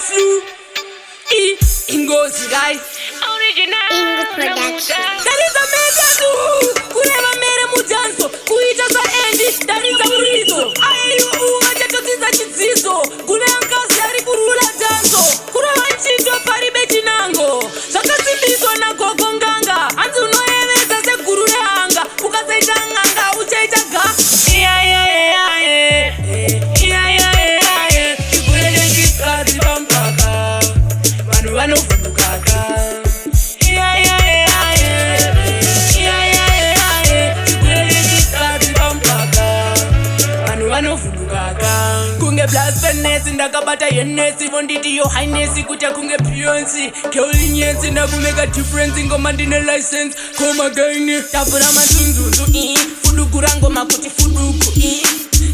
Flu. Ingozi guy. Original Ingo Production. Daliza mega tu. Kureva mere mujanso. Kuita sa endi. Daliza murizo. Ayo uwacha totiza chizizo. Kule ankasi ari kurula janso. Kureva nchindo pari beti nango. Shakasimbizwa na gogo nganga. Anzi unoyeveza se guru hanga. Ukasaita nganga uchaita ga. Kunge blasphemous ndakabata yenesi vonditi yo highness kucha kunge Beyonce keulinyensi nakumeka difference ngoma ndine license koma gaini tafura manzunzuzu fudukurango makuti fuduku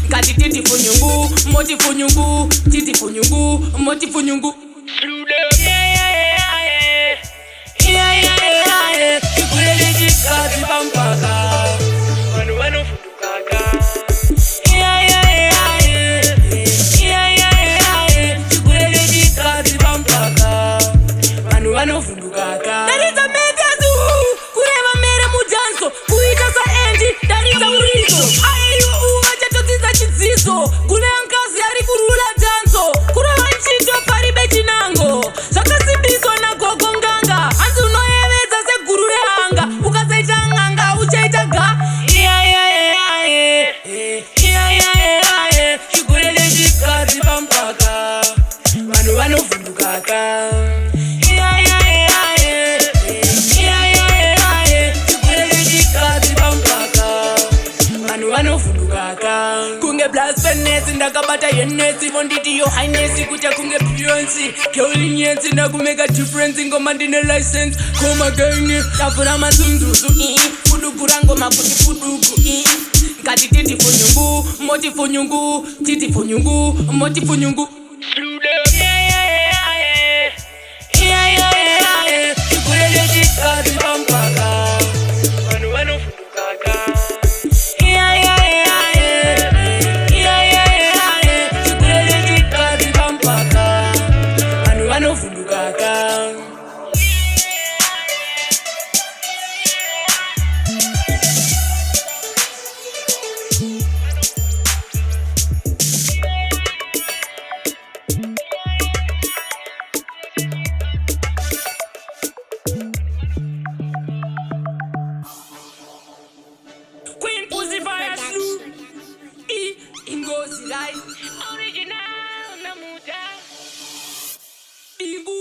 ngati titi funyungu moti funyungu titi funyungu moti funyungu ikulele chikazi pampaka vanu vanofudukaka vanofundukaka dariza megazu kureva mere mujanso kuita sa endi dariza murizo aiyo uvachatodzidza chidziso kune ankazi ari kurula janso kureva nchindo pari bechinango zvakasimbiswa nagogo nganga hanzi unoyevedza seguru rehanga ukasaita ng'anga uchaita ga chigurele chikazi pampaka vanhu vanovhundukaka kunge blasphemous ndakabata yenesi vonditi yo highness kucha kunge Beyonce keulinyensi ndakumeka difference ngoma ndine license koma gaini tafura manzunzuzu fudukurango makuti fuduku ngati titi funyungu moti funyungu titi funyungu moti funyungu ikulele chikazi pampaka vanhu vanofudukaka Queen Pussy Fire Flu. Ingozi guy. Original Namuta. Ingo